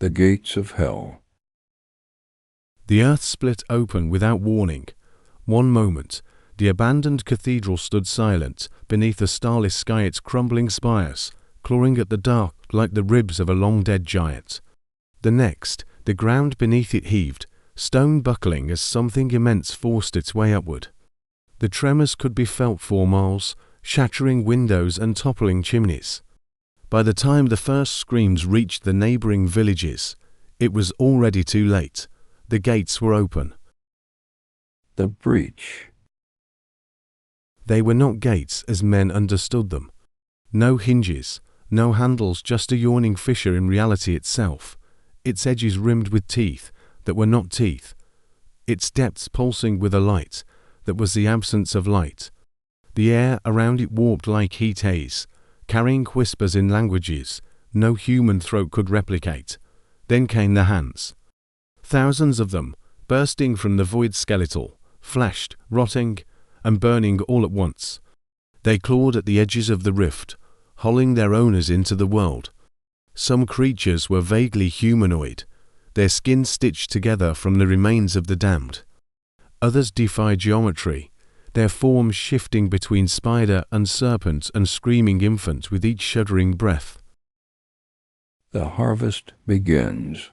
The gates of hell. The earth split open without warning. One moment, the abandoned cathedral stood silent beneath a starless sky, its crumbling spires clawing at the dark like the ribs of a long-dead giant. The next, the ground beneath it heaved, stone buckling as something immense forced its way upward. The tremors could be felt 4 miles, shattering windows and toppling chimneys. By the time the first screams reached the neighboring villages, it was already too late. The gates were open. The breach. They were not gates as men understood them. No hinges, no handles, just a yawning fissure in reality itself, its edges rimmed with teeth that were not teeth, its depths pulsing with a light that was the absence of light. The air around it warped like heat haze, carrying whispers in languages no human throat could replicate. Then came the hands. Thousands of them, bursting from the void skeletal, flashed, rotting, and burning all at once. They clawed at the edges of the rift, hauling their owners into the world. Some creatures were vaguely humanoid, their skin stitched together from the remains of the damned. Others defied geometry, their forms shifting between spider and serpent and screaming infant with each shuddering breath. The harvest begins.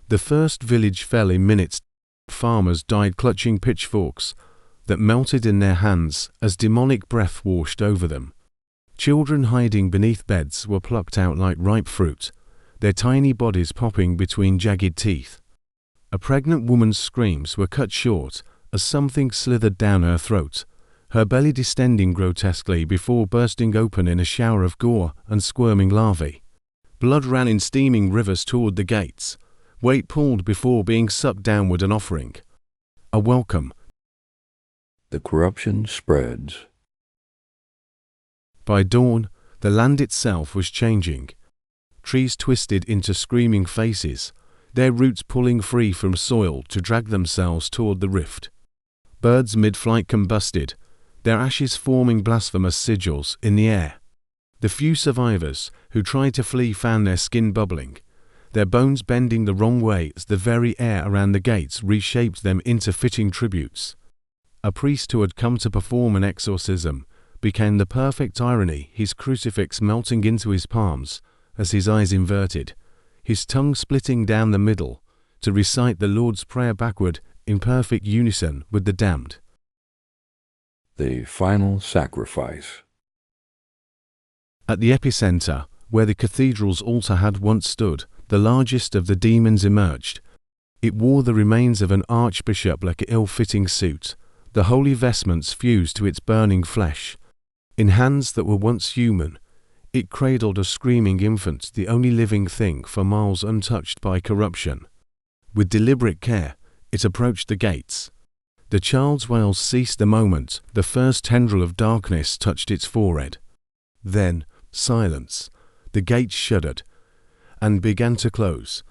The first village fell in minutes. Farmers died clutching pitchforks that melted in their hands as demonic breath washed over them. Children hiding beneath beds were plucked out like ripe fruit, their tiny bodies popping between jagged teeth. A pregnant woman's screams were cut short as something slithered down her throat, her belly distending grotesquely before bursting open in a shower of gore and squirming larvae. Blood ran in steaming rivers toward the gates, weight pulled before being sucked downward, an offering, a welcome. The corruption spreads. By dawn, the land itself was changing. Trees twisted into screaming faces, their roots pulling free from soil to drag themselves toward the rift. Birds mid-flight combusted, their ashes forming blasphemous sigils in the air. The few survivors who tried to flee found their skin bubbling, their bones bending the wrong way as the very air around the gates reshaped them into fitting tributes. A priest who had come to perform an exorcism became the perfect irony, his crucifix melting into his palms as his eyes inverted, his tongue splitting down the middle to recite the Lord's Prayer backward in perfect unison with the damned. The final sacrifice. At the epicenter, where the cathedral's altar had once stood, the largest of the demons emerged. It wore the remains of an archbishop like an ill-fitting suit, the holy vestments fused to its burning flesh. In hands that were once human, it cradled a screaming infant, the only living thing for miles untouched by corruption. With deliberate care, it approached the gates. The child's wails ceased the moment the first tendril of darkness touched its forehead. Then, silence. The gates shuddered and began to close.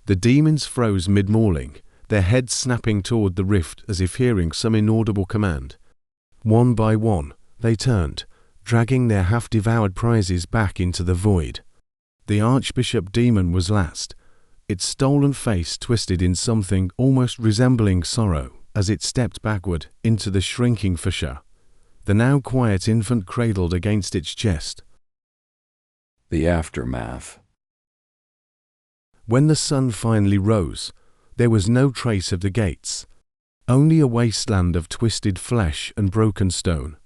The demons froze mid-mauling, their heads snapping toward the rift as if hearing some inaudible command. One by one, they turned, dragging their half-devoured prizes back into the void. The archbishop demon was last, its stolen face twisted in something almost resembling sorrow as it stepped backward into the shrinking fissure, the now quiet infant cradled against its chest. The aftermath. When the sun finally rose, there was no trace of the gates, only a wasteland of twisted flesh and broken stone.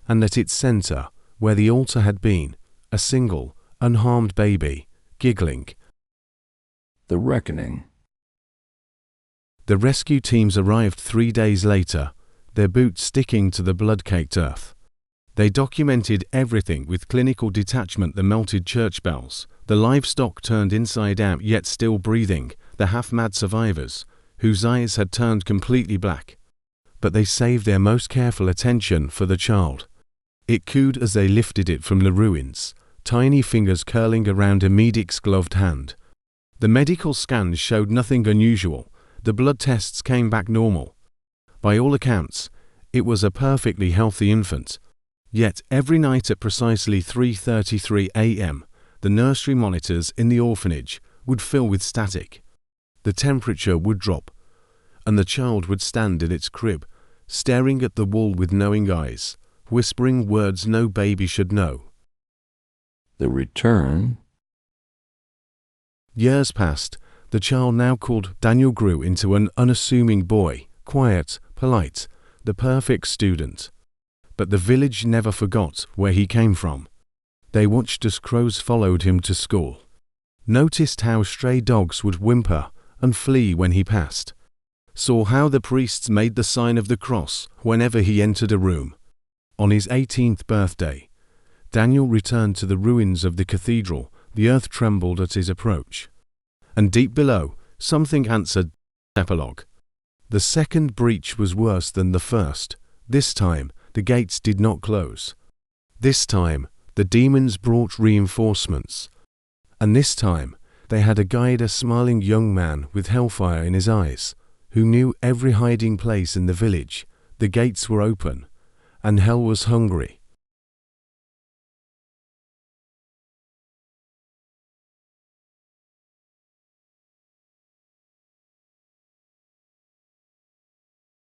And at its center, where the altar had been, a single, unharmed baby, giggling. The reckoning. The rescue teams arrived 3 days later, their boots sticking to the blood-caked earth. They documented everything with clinical detachment: the melted church bells, the livestock turned inside out yet still breathing, the half-mad survivors, whose eyes had turned completely black. But they saved their most careful attention for the child. It cooed as they lifted it from the ruins, tiny fingers curling around a medic's gloved hand. The medical scans showed nothing unusual. The blood tests came back normal. By all accounts, it was a perfectly healthy infant. Yet every night at precisely 3:33 a.m., the nursery monitors in the orphanage would fill with static. The temperature would drop, and the child would stand in its crib, staring at the wall with knowing eyes, whispering words no baby should know. The return. Years passed. The child now called Daniel grew into an unassuming boy, quiet, polite, the perfect student. But the village never forgot where he came from. They watched as crows followed him to school, noticed how stray dogs would whimper and flee when he passed, saw how the priests made the sign of the cross whenever he entered a room. On his 18th birthday, Daniel returned to the ruins of the cathedral. The earth trembled at his approach. And deep below, something answered. Epilogue. The second breach was worse than the first. This time, the gates did not close. This time, the demons brought reinforcements. And this time, they had a guide, a smiling young man with hellfire in his eyes, who knew every hiding place in the village. The gates were open, and hell was hungry.